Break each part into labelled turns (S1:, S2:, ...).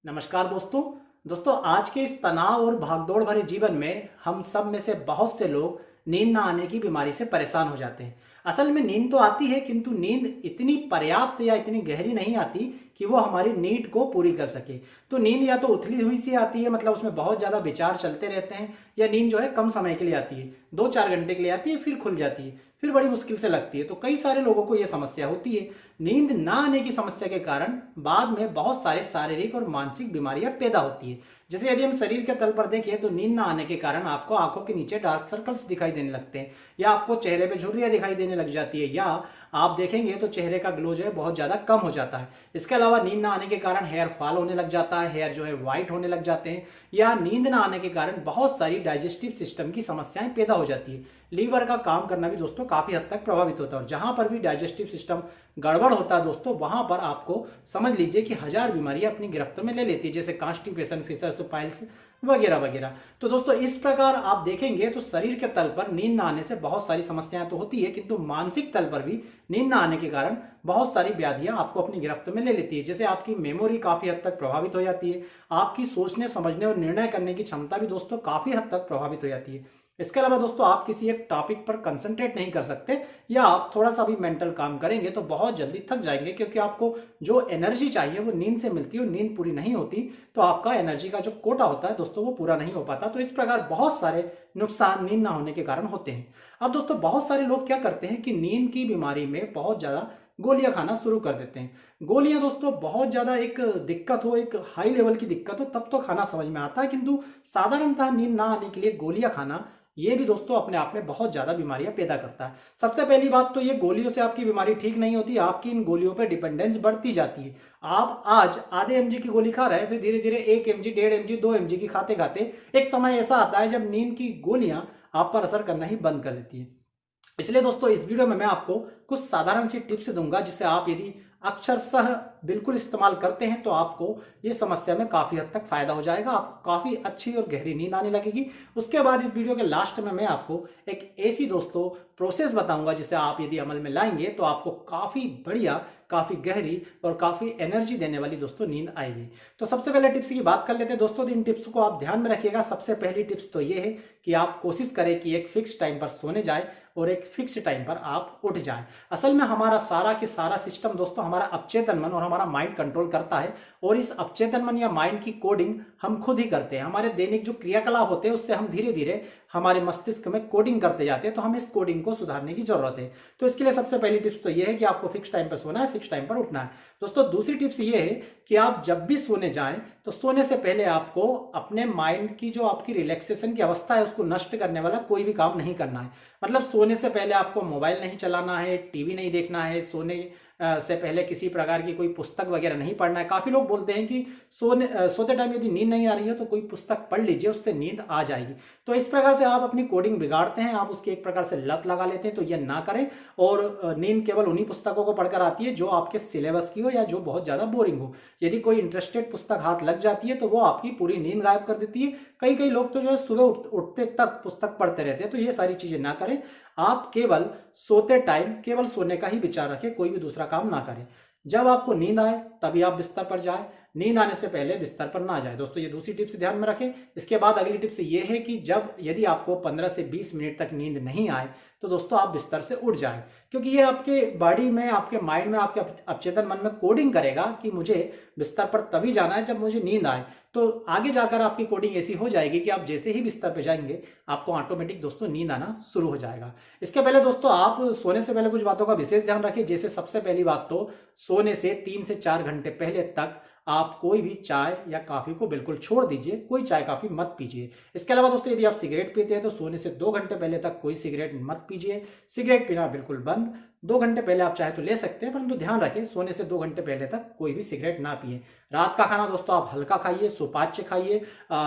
S1: नमस्कार दोस्तों। आज के इस तनाव और भागदौड़ भरे जीवन में हम सब में से बहुत से लोग नींद ना आने की बीमारी से परेशान हो जाते हैं। असल में नींद तो आती है, किंतु नींद इतनी पर्याप्त या इतनी गहरी नहीं आती कि वो हमारी नीड को पूरी कर सके। तो नींद या तो उथली हुई सी आती है, मतलब उसमें बहुत ज़्यादा विचार चलते रहते हैं, या नींद जो है कम समय के लिए आती है, 2-4 घंटे के लिए आती है, फिर खुल जाती है, फिर बड़ी मुश्किल से लगती है। तो कई सारे लोगों को ये समस्या होती है। नींद ना आने की समस्या के कारण बाद में बहुत सारे शारीरिक और मानसिक बीमारियां पैदा होती है। जैसे यदि हम शरीर के तल पर देखें तो नींद ना आने के कारण आपको आंखों के नीचे डार्क सर्कल्स दिखाई देने लगते हैं, या आपको चेहरे पे झुर्रियां दिखाई देने लग जाती है, या आप देखेंगे तो चेहरे का ग्लो जो है बहुत ज्यादा कम हो जाता है। इसके अलावा नींद ना आने के कारण हेयर फॉल होने लग जाता है, हेयर जो है व्हाइट होने लग जाते हैं, या नींद ना आने के कारण बहुत सारी डाइजेस्टिव सिस्टम की समस्याएं पैदा हो जाती है। लीवर का काम करना भी दोस्तों काफी हद तक प्रभावित होता है, और जहां पर भी डाइजेस्टिव सिस्टम गड़बड़ होता है दोस्तों, वहां पर आपको समझ लीजिए कि हजार बीमारियां अपनी गिरफ्त में ले लेती है, जैसे कॉन्स्टिपेशन, फिशर्स पाइल्स वगैरह वगैरह। तो दोस्तों इस प्रकार आप देखेंगे तो शरीर के तल पर नींद ना आने से बहुत सारी समस्याएं तो होती है, किंतु मानसिक तल पर भी नींद ना आने के कारण बहुत सारी व्याधियां आपको अपनी गिरफ्त में ले लेती है। जैसे आपकी मेमोरी काफी हद तक प्रभावित हो जाती है, आपकी सोचने समझने और निर्णय करने की क्षमता भी दोस्तों काफी हद तक प्रभावित हो जाती है। इसके अलावा दोस्तों आप किसी एक टॉपिक पर कंसंट्रेट नहीं कर सकते, या आप थोड़ा सा भी मेंटल काम करेंगे तो बहुत जल्दी थक जाएंगे, क्योंकि आपको जो एनर्जी चाहिए वो नींद से मिलती है, और नींद पूरी नहीं होती तो आपका एनर्जी का जो कोटा होता है दोस्तों वो पूरा नहीं हो पाता। तो इस प्रकार बहुत सारे नुकसान नींद ना होने के कारण होते हैं। अब दोस्तों बहुत सारे लोग क्या करते हैं कि नींद की बीमारी में बहुत ज्यादा गोलियां खाना शुरू कर देते हैं। गोलियां दोस्तों बहुत ज्यादा एक दिक्कत हो, एक हाई लेवल की दिक्कत हो, तब तो खाना समझ में आता है, किंतु साधारणतः नींद ना आने के लिए गोलियां खाना ये भी दोस्तों अपने आप में बहुत ज्यादा बीमारियां पैदा करता है। सबसे पहली बात तो ये गोलियों से आपकी बीमारी ठीक नहीं होती, आपकी इन गोलियों पे डिपेंडेंस बढ़ती जाती है। आप आज आधे एमजी की गोली खा रहे हैं, फिर धीरे धीरे 1 mg, 1.5 mg, 2 mg की खाते खाते एक समय ऐसा आता है जब नींद की गोलियां आप पर असर करना ही बंद कर देती है। इसलिए दोस्तों इस वीडियो में मैं आपको कुछ साधारण सी टिप्स दूंगा, जिससे आप यदि अक्षरशः बिल्कुल इस्तेमाल करते हैं तो आपको ये समस्या में काफी हद तक फायदा हो जाएगा, आपको काफी अच्छी और गहरी नींद आने लगेगी। उसके बाद इस वीडियो के लास्ट में मैं आपको एक ऐसी दोस्तों प्रोसेस बताऊंगा जिसे आप यदि अमल में लाएंगे तो आपको काफी बढ़िया, काफी गहरी और काफी एनर्जी देने वाली दोस्तों नींद आएगी। तो सबसे पहले टिप्स की बात कर लेते हैं दोस्तों। इन टिप्स को आप ध्यान में रखिएगा। सबसे पहली टिप्स तो ये है कि आप कोशिश करें कि एक फिक्स टाइम पर सोने जाए और एक फिक्स टाइम पर आप उठ जाएं। असल में हमारा सारा के सारा सिस्टम दोस्तों हमारा अवचेतन मन और हमारा माइंड कंट्रोल करता है, और इस अवचेतन मन या माइंड की कोडिंग हम खुद ही करते हैं। हमारे दैनिक जो क्रियाकलाप होते हैं उससे हम धीरे धीरे हमारे मस्तिष्क में कोडिंग करते जाते हैं, तो हमें इस कोडिंग को सुधारने की जरूरत है। तो इसके लिए सबसे पहली टिप्स तो ये है कि आपको फिक्स टाइम पर सोना है, फिक्स टाइम पर उठना है। दोस्तों दूसरी टिप्स ये है कि आप जब भी सोने जाएं तो सोने से पहले आपको अपने माइंड की जो आपकी रिलैक्सेशन की अवस्था है उसको नष्ट करने वाला कोई भी काम नहीं करना है। मतलब सोने से पहले आपको मोबाइल नहीं चलाना है, टीवी नहीं देखना है, सोने से पहले किसी प्रकार की कोई पुस्तक वगैरह नहीं पढ़ना है। काफी लोग बोलते हैं कि सोते टाइम यदि नींद नहीं आ रही है तो कोई पुस्तक पढ़ लीजिए, उससे नींद आ जाएगी। तो इस प्रकार से आप अपनी कोडिंग बिगाड़ते हैं, आप उसकी एक प्रकार से लत लगा लेते हैं। तो यह ना करें, और नींद केवल उन्हीं पुस्तकों को पढ़कर आती है जो आपके सिलेबस की हो या जो बहुत ज्यादा बोरिंग हो। यदि कोई इंटरेस्टेड पुस्तक हाथ लग जाती है तो वो आपकी पूरी नींद गायब कर देती है। कई कई लोग तो जो है सुबह उठते तक पुस्तक पढ़ते रहते हैं। तो ये सारी चीजें ना करें। आप केवल सोते टाइम केवल सोने का ही विचार रखें, कोई भी दूसरा काम ना करें। जब आपको नींद आए तभी आप बिस्तर पर जाएं, नींद आने से पहले बिस्तर पर ना जाए। दोस्तों ये दूसरी टिप्स ध्यान में रखें। इसके बाद अगली टिप्स ये है कि जब यदि आपको 15 से 20 मिनट तक नींद नहीं आए तो दोस्तों आप बिस्तर से उठ जाएं, क्योंकि ये आपके बॉडी में, आपके माइंड में, आपके अवचेतन मन में कोडिंग करेगा कि मुझे बिस्तर पर तभी जाना है जब मुझे नींद आए। तो आगे जाकर आपकी कोडिंग ऐसी हो जाएगी कि आप जैसे ही बिस्तर पर जाएंगे आपको ऑटोमेटिक दोस्तों नींद आना शुरू हो जाएगा। इसके पहले दोस्तों आप सोने से पहले कुछ बातों का विशेष ध्यान रखें। जैसे सबसे पहली बात तो सोने से 3 से 4 घंटे पहले तक आप कोई भी चाय या कॉफी को बिल्कुल छोड़ दीजिए, कोई चाय कॉफी मत पीजिए। इसके अलावा दोस्तों यदि आप सिगरेट पीते हैं तो सोने से 2 घंटे पहले तक कोई सिगरेट मत पीजिए, सिगरेट पीना बिल्कुल बंद। 2 घंटे पहले आप चाहे तो ले सकते हैं, परंतु ध्यान रखें सोने से 2 घंटे पहले तक कोई भी सिगरेट ना पिए। रात का खाना दोस्तों आप हल्का खाइए, सुपाच्य खाइए।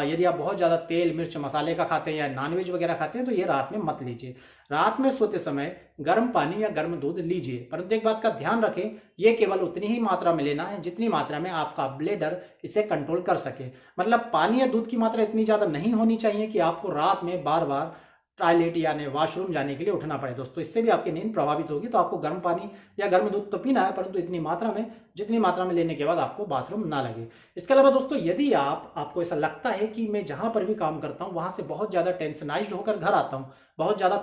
S1: यदि आप बहुत ज्यादा तेल मिर्च मसाले का खाते हैं या नॉनवेज वगैरह खाते हैं तो ये रात में मत लीजिए। रात में सोते समय गर्म पानी या गर्म दूध लीजिए, परंतु एक बात का ध्यान रखें, ये केवल उतनी ही मात्रा में लेना है जितनी मात्रा में आपका ब्लेडर इसे कंट्रोल कर सके। मतलब पानी या दूध की मात्रा इतनी ज्यादा नहीं होनी चाहिए कि आपको रात में बार बार टॉयलेट यानी वॉशरूम जाने के लिए उठना पड़े। दोस्तों इससे भी आपकी नींद प्रभावित होगी। तो आपको गर्म पानी या गर्म दूध तो पीना है, परंतु इतनी मात्रा में जितनी मात्रा में लेने के बाद आपको बाथरूम ना लगे। इसके अलावा दोस्तों, यदि आपको ऐसा लगता है कि मैं जहां पर भी काम करता हूं वहां से बहुत ज्यादा टेंशनाइज्ड होकर घर आता हूं, बहुत ज्यादा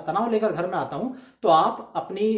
S1: तनाव लेकर घर में आता हूं, तो आप अपनी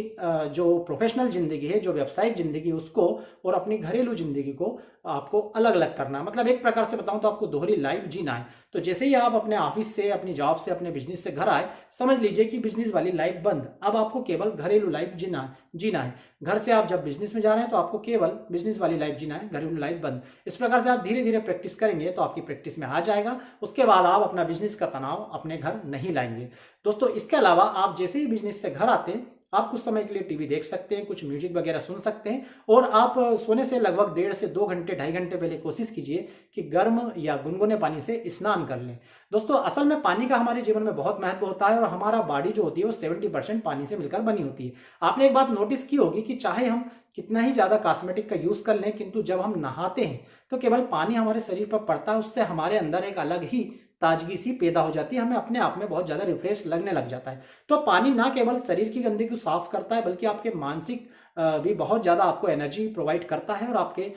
S1: जो प्रोफेशनल जिंदगी है, जो व्यावसायिक जिंदगी है उसको और अपनी घरेलू जिंदगी को आपको अलग अलग करना है। मतलब एक प्रकार से बताऊं तो आपको दोहरी लाइफ जीना है। तो जैसे ही आप अपने ऑफिस से, अपनी जॉब से, अपने बिजनेस से घर आए, समझ लीजिए कि बिजनेस वाली लाइफ बंद, अब आपको केवल घरेलू लाइफ जीना है। घर से आप जब बिजनेस में जा रहे हैं तो आपको केवल बिजनेस वाली लाइफ जीना है, घरेलू लाइफ बंद। इस प्रकार से आप धीरे धीरे प्रैक्टिस करेंगे तो आपकी प्रैक्टिस में आ जाएगा। उसके बाद आप अपना बिजनेस का तनाव अपने घर नहीं लाएंगे। दोस्तों, इसके अलावा आप जैसे ही बिजनेस से घर आते हैं, आप कुछ समय के लिए टीवी देख सकते हैं, कुछ म्यूजिक वगैरह सुन सकते हैं, और आप सोने से लगभग 1.5 से 2 घंटे, 2.5 घंटे पहले कोशिश कीजिए कि गर्म या गुनगुने पानी से स्नान कर लें। दोस्तों, असल में पानी का हमारे जीवन में बहुत महत्व होता है और हमारा बॉडी जो होती है वो 70% पानी से मिलकर बनी होती है। आपने एक बात नोटिस की होगी कि चाहे हम कितना ही ज्यादा कॉस्मेटिक का यूज कर लें, किंतु जब हम नहाते हैं तो केवल पानी हमारे शरीर पर पड़ता है, उससे हमारे अंदर एक अलग ही ताजगी सी पैदा हो जाती है, हमें अपने आप में बहुत ज्यादा रिफ्रेश लगने लग जाता है। तो पानी ना केवल शरीर की गंदगी को साफ करता है, बल्कि आपके मानसिक भी बहुत ज्यादा आपको एनर्जी प्रोवाइड करता है, और आपके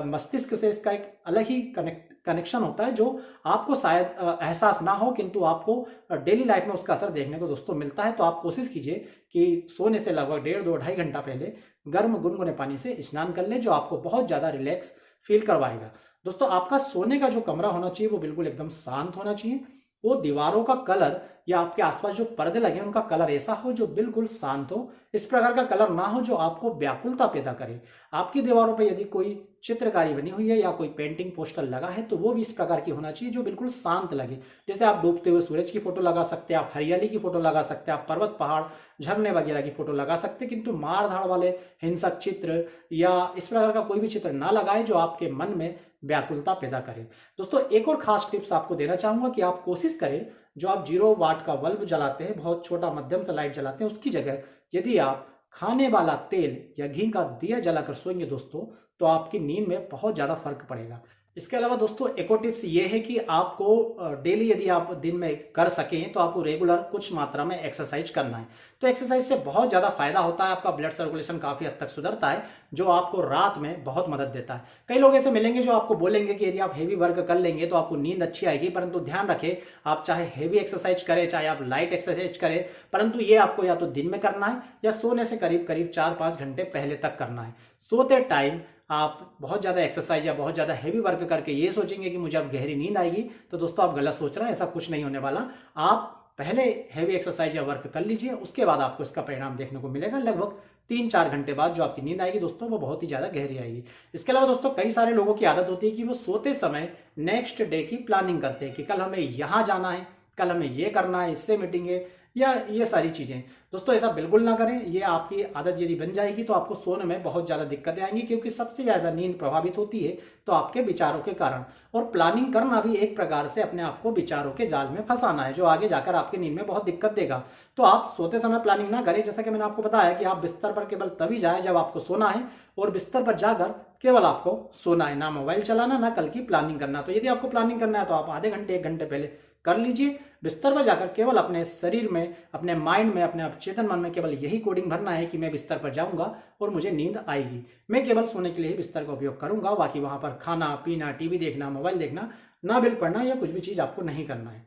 S1: मस्तिष्क से इसका एक अलग ही कनेक्शन होता है, जो आपको शायद एहसास ना हो, किंतु आपको डेली लाइफ में उसका असर देखने को दोस्तों मिलता है। तो आप कोशिश कीजिए कि सोने से लगभग 1.5, 2, 2.5 घंटा पहले गर्म गुनगुने पानी से स्नान कर ले, जो आपको बहुत ज्यादा रिलैक्स फील करवाएगा। दोस्तों, आपका सोने का जो कमरा होना चाहिए वो बिल्कुल एकदम शांत होना चाहिए। वो दीवारों का कलर या आपके आसपास जो पर्दे लगे हैं उनका कलर ऐसा हो जो बिल्कुल शांत हो। इस प्रकार का कलर ना हो जो आपको व्याकुलता पैदा करे। आपकी दीवारों पर यदि कोई चित्रकारी बनी हुई है या कोई पेंटिंग पोस्टर लगा है तो वो भी इस प्रकार की होना चाहिए जो बिल्कुल शांत लगे। जैसे आप डूबते हुए सूरज की फोटो लगा सकते हैं, आप हरियाली की फोटो लगा सकते हैं, आप पर्वत पहाड़ झरने वगैरह की फोटो लगा सकते हैं, किंतु मार धाड़ वाले हिंसक चित्र या इस प्रकार का कोई भी चित्र ना लगाए जो आपके मन में व्याकुलता पैदा करे। दोस्तों, एक और खास टिप्स आपको देना चाहूंगा कि आप कोशिश करें, जो आप 0 वाट का बल्ब जलाते हैं, बहुत छोटा मध्यम सा लाइट जलाते हैं, उसकी जगह यदि आप खाने वाला तेल या घी का दिया जलाकर सोएंगे दोस्तों, तो आपकी नींद में बहुत ज्यादा फर्क पड़ेगा। इसके अलावा दोस्तों, एक और टिप्स ये है कि आपको डेली यदि आप दिन में कर सकें तो आपको रेगुलर कुछ मात्रा में एक्सरसाइज करना है। तो एक्सरसाइज से बहुत ज्यादा फायदा होता है, आपका ब्लड सर्कुलेशन काफी हद तक सुधरता है, जो आपको रात में बहुत मदद देता है। कई लोग ऐसे मिलेंगे जो आपको बोलेंगे कि यदि आप हेवी वर्क कर लेंगे तो आपको नींद अच्छी आएगी, परंतु ध्यान रखें, आप चाहे हेवी एक्सरसाइज करें, चाहे आप लाइट एक्सरसाइज करें, परंतु ये आपको या तो दिन में करना है या सोने से करीब करीब 4-5 घंटे पहले तक करना है। सोते टाइम आप बहुत ज्यादा एक्सरसाइज या बहुत ज्यादा हेवी वर्क करके ये सोचेंगे कि मुझे अब गहरी नींद आएगी, तो दोस्तों आप गलत सोच रहे हैं, ऐसा कुछ नहीं होने वाला। आप पहले हेवी एक्सरसाइज या वर्क कर लीजिए, उसके बाद आपको इसका परिणाम देखने को मिलेगा। लगभग 3-4 घंटे बाद जो आपकी नींद आएगी दोस्तों वो बहुत ही ज्यादा गहरी आएगी। इसके अलावा दोस्तों, कई सारे लोगों की आदत होती है कि वो सोते समय नेक्स्ट डे की प्लानिंग करते हैं कि कल हमें यहाँ जाना है, कल हमें ये करना है, इससे मीटिंग है, या ये सारी चीजें। दोस्तों, ऐसा बिल्कुल ना करें। ये आपकी आदत यदि बन जाएगी तो आपको सोने में बहुत ज्यादा दिक्कतें आएंगी, क्योंकि सबसे ज्यादा नींद प्रभावित होती है तो आपके विचारों के कारण। और प्लानिंग करना भी एक प्रकार से अपने आप को विचारों के जाल में फंसाना है, जो आगे जाकर आपकी नींद में बहुत दिक्कत देगा। तो आप सोते समय प्लानिंग ना करें। जैसा कि मैंने आपको बताया कि आप बिस्तर पर केवल तभी जाए जब आपको सोना है, और बिस्तर पर जाकर केवल आपको सोना है, ना मोबाइल चलाना, ना कल की प्लानिंग करना। तो यदि आपको प्लानिंग करना है तो आप आधे घंटे 1 घंटे पहले कर लीजिए। बिस्तर पर जाकर केवल अपने शरीर में, अपने माइंड में, अपने चेतन मन में केवल यही कोडिंग भरना है कि मैं बिस्तर पर जाऊंगा और मुझे नींद आएगी। मैं केवल सोने के लिए ही बिस्तर का उपयोग करूंगा, बाकी वहां पर खाना पीना, टीवी देखना, मोबाइल देखना, ना बिल पढ़ना या कुछ भी चीज आपको नहीं करना है।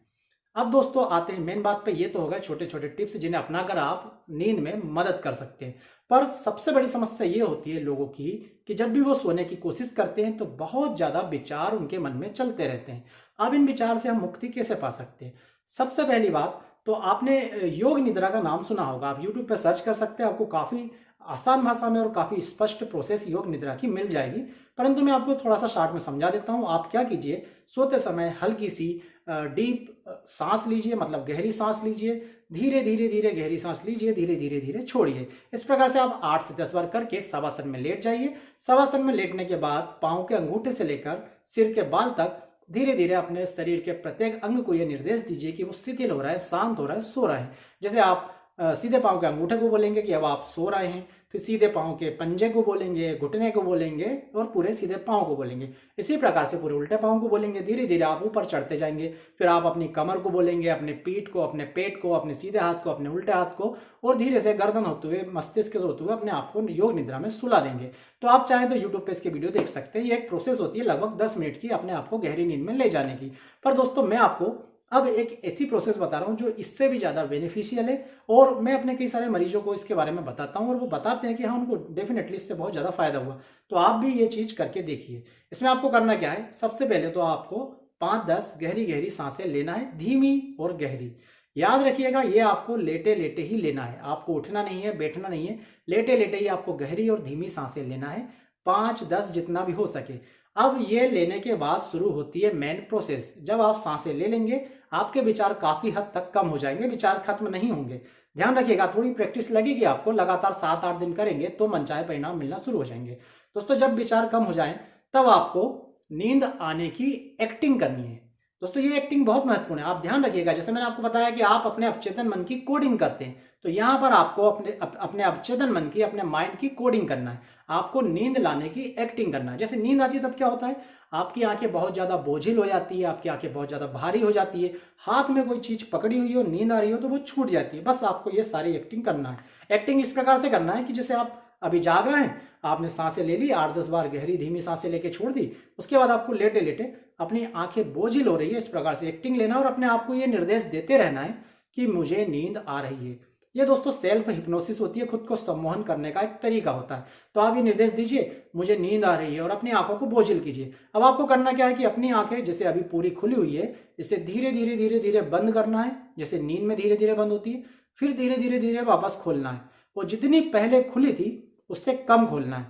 S1: अब दोस्तों आते हैं मेन बात पे। ये तो होगा छोटे छोटे टिप्स जिन्हें अपनाकर आप नींद में मदद कर सकते हैं। पर सबसे बड़ी समस्या ये होती है लोगों की कि जब भी वो सोने की कोशिश करते हैं तो बहुत ज्यादा विचार उनके मन में चलते रहते हैं। अब इन विचार से हम मुक्ति कैसे पा सकते हैं? सबसे पहली बात तो आपने योग निद्रा का नाम सुना होगा। आप यूट्यूब पर सर्च कर सकते हैं, आपको काफी आसान भाषा में और काफी स्पष्ट प्रोसेस योग निद्रा की मिल जाएगी। परंतु मैं आपको थोड़ा सा शार्ट में समझा देता हूं। आप क्या कीजिए, सोते समय हल्की सी डीप सांस लीजिए, मतलब गहरी सांस लीजिए, धीरे धीरे धीरे गहरी सांस लीजिए, धीरे धीरे धीरे छोड़िए। इस प्रकार से आप 8 से 10 बार करके शवासन में लेट जाइए। शवासन में लेटने के बाद पांव के अंगूठे से लेकर सिर के बाल तक धीरे धीरे अपने शरीर के प्रत्येक अंग को यह निर्देश दीजिए कि वो शिथिल हो रहा है, शांत हो रहा है, सो रहा है। जैसे आप सीधे पाँव के अंगूठे को बोलेंगे कि अब आप सो रहे हैं, फिर सीधे पाँव के पंजे को बोलेंगे, घुटने को बोलेंगे और पूरे सीधे पाँव को बोलेंगे। इसी प्रकार से पूरे उल्टे पाँव को बोलेंगे। धीरे धीरे आप ऊपर चढ़ते जाएंगे। फिर आप अपनी कमर को बोलेंगे, अपने पीठ को, अपने पेट को, अपने सीधे हाथ को, अपने उल्टे हाथ को, और धीरे से गर्दन होते हुए, मस्तिष्क होते हुए अपने आप को योग निद्रा में सुला देंगे। तो आप चाहें तो यूट्यूब पे इसके वीडियो देख सकते हैं। ये एक प्रोसेस होती है लगभग 10 मिनट की, अपने आप को गहरी नींद में ले जाने की। पर दोस्तों मैं आपको अब एक ऐसी प्रोसेस बता रहा हूं जो इससे भी ज़्यादा बेनिफिशियल है, और मैं अपने कई सारे मरीजों को इसके बारे में बताता हूं और वो बताते हैं कि हाँ, उनको डेफिनेटली इससे बहुत ज़्यादा फायदा हुआ। तो आप भी ये चीज़ करके देखिए। इसमें आपको करना क्या है, सबसे पहले तो आपको 5-10 गहरी गहरी सांसें लेना है, धीमी और गहरी। याद रखिएगा, ये आपको लेटे लेटे ही लेना है, आपको उठना नहीं है, बैठना नहीं है, लेटे लेटे ही आपको गहरी और धीमी सांसें लेना है, 5-10 जितना भी हो सके। अब ये लेने के बाद शुरू होती है मेन प्रोसेस। जब आप सांसें ले लेंगे, आपके विचार काफी हद तक कम हो जाएंगे, विचार खत्म नहीं होंगे। ध्यान रखिएगा, थोड़ी प्रैक्टिस लगेगी आपको, लगातार 7-8 दिन करेंगे तो मनचाहे परिणाम मिलना शुरू हो जाएंगे। दोस्तों जब विचार कम हो जाए तब आपको नींद आने की एक्टिंग करनी है। दोस्तों ये एक्टिंग बहुत महत्वपूर्ण है, आप ध्यान रखिएगा। जैसे मैंने आपको बताया कि आप अपने अवचेतन मन की कोडिंग करते हैं, तो यहाँ पर आपको अपने अवचेतन मन की, अपने माइंड की कोडिंग करना है। आपको नींद लाने की एक्टिंग करना है। जैसे नींद आती है तब क्या होता है, आपकी आंखें बहुत ज्यादा बोझिल हो जाती है, आपकी आंखें बहुत ज्यादा भारी हो जाती है, हाथ में कोई चीज पकड़ी हुई हो, नींद आ रही हो तो वो छूट जाती है। बस आपको ये सारी एक्टिंग करना है। एक्टिंग इस प्रकार से करना है कि जैसे आप अभी जाग रहे हैं, आपने सांसें ले ली, 8-10 बार गहरी धीमी सांसें लेके छोड़ दी, उसके बाद आपको लेटे लेटे अपनी आंखें बोझिल हो रही है, इस प्रकार से एक्टिंग लेना और अपने आप को ये निर्देश देते रहना है कि मुझे नींद आ रही है। ये दोस्तों सेल्फ हिप्नोसिस होती है, खुद को सम्मोहन करने का एक तरीका होता है। तो आप ये निर्देश दीजिए, मुझे नींद आ रही है, और अपनी आंखों को बोझिल कीजिए। अब आपको करना क्या है कि अपनी आंखें जैसे अभी पूरी खुली हुई है, इसे धीरे धीरे धीरे धीरे बंद करना है, जैसे नींद में धीरे धीरे बंद होती है, फिर धीरे धीरे धीरे वापस खोलना है। वो जितनी पहले खुली थी उससे कम खोलना है,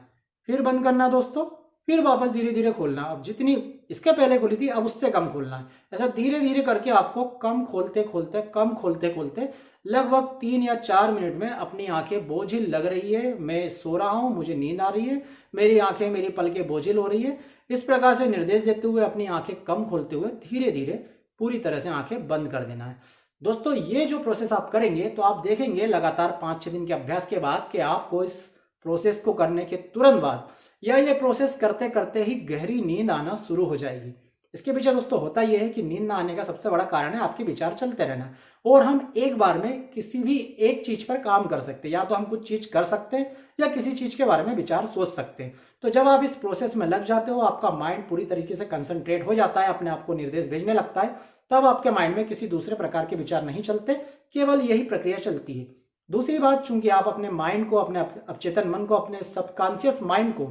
S1: फिर बंद करना है दोस्तों, फिर वापस धीरे धीरे खोलना। अब जितनी इसके पहले खुली थी अब उससे कम खोलना है। ऐसा धीरे धीरे करके आपको कम खोलते खोलते, कम खोलते खोलते लगभग 3 या 4 मिनट में अपनी आंखें बोझिल लग रही है, मैं सो रहा हूं, मुझे नींद आ रही है, मेरी आंखें, मेरी पलकें बोझिल हो रही है, इस प्रकार से निर्देश देते हुए अपनी आंखें कम खोलते हुए धीरे धीरे पूरी तरह से आंखें बंद कर देना है। दोस्तों ये जो प्रोसेस आप करेंगे तो आप देखेंगे लगातार 5-6 दिन के अभ्यास के बाद कि आपको इस प्रोसेस को करने के तुरंत बाद या ये प्रोसेस करते करते ही गहरी नींद आना शुरू हो जाएगी। इसके पीछे दोस्तों होता यह है कि नींद ना आने का सबसे बड़ा कारण है आपके विचार चलते रहना, और हम एक बार में किसी भी एक चीज पर काम कर सकते हैं। या तो हम कुछ चीज कर सकते हैं या किसी चीज के बारे में विचार सोच सकते हैं। तो जब आप इस प्रोसेस में लग जाते हो, आपका माइंड पूरी तरीके से कंसंट्रेट हो जाता है, अपने आप को निर्देश भेजने लगता है, तब आपके माइंड में किसी दूसरे प्रकार के विचार नहीं चलते, केवल यही प्रक्रिया चलती है। दूसरी बात, चूंकि आप अपने माइंड को, अपने अवचेतन मन को, अपने सबकॉन्शियस माइंड को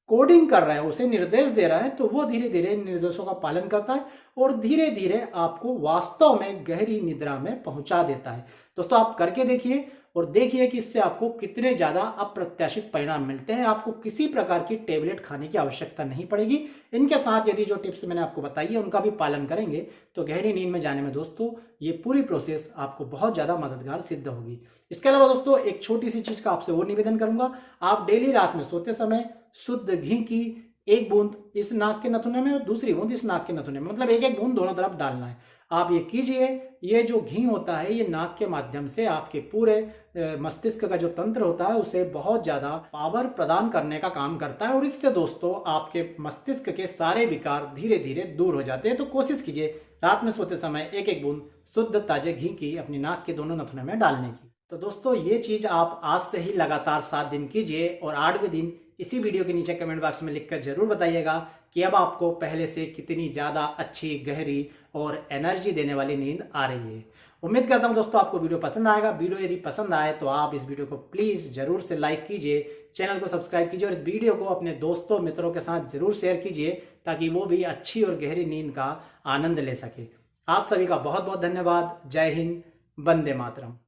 S1: कोडिंग कर रहे हैं, उसे निर्देश दे रहा है, तो वो धीरे धीरे निर्देशों का पालन करता है और धीरे धीरे आपको वास्तव में गहरी निद्रा में पहुंचा देता है। दोस्तों आप करके देखिए और देखिए कि इससे आपको कितने ज्यादा अप्रत्याशित परिणाम मिलते हैं। आपको किसी प्रकार की टेबलेट खाने की आवश्यकता नहीं पड़ेगी। इनके साथ यदि जो टिप्स मैंने आपको बताई है उनका भी पालन करेंगे तो गहरी नींद में जाने में दोस्तों ये पूरी प्रोसेस आपको बहुत ज्यादा मददगार सिद्ध होगी। इसके अलावा दोस्तों एक छोटी सी चीज का आपसे और निवेदन करूंगा, आप डेली रात में सोते समय शुद्ध घी की 1 बूंद इस नाक के नथुने में और दूसरी बूंद इस नाक के नथुने में, मतलब 1-1 बूंद दोनों तरफ डालना है। आप ये कीजिए। ये जो घी होता है ये नाक के माध्यम से आपके पूरे मस्तिष्क का जो तंत्र होता है उसे बहुत ज्यादा पावर प्रदान करने का काम करता है, और इससे दोस्तों आपके मस्तिष्क के सारे विकार धीरे धीरे दूर हो जाते हैं। तो कोशिश कीजिए रात में सोते समय 1-1 बूंद शुद्ध ताजे घी की अपनी नाक के दोनों नथुने में डालने की। तो दोस्तों ये चीज आप आज से ही लगातार 7 दिन कीजिए, और 8वें दिन इसी वीडियो के नीचे कमेंट बॉक्स में लिखकर जरूर बताइएगा कि अब आपको पहले से कितनी ज्यादा अच्छी, गहरी और एनर्जी देने वाली नींद आ रही है। उम्मीद करता हूं दोस्तों आपको वीडियो पसंद आएगा। वीडियो यदि पसंद आए तो आप इस वीडियो को प्लीज जरूर से लाइक कीजिए, चैनल को सब्सक्राइब कीजिए और इस वीडियो को अपने दोस्तों मित्रों के साथ जरूर शेयर कीजिए ताकि वो भी अच्छी और गहरी नींद का आनंद ले सके। आप सभी का बहुत बहुत धन्यवाद। जय हिंद, वंदे मातरम।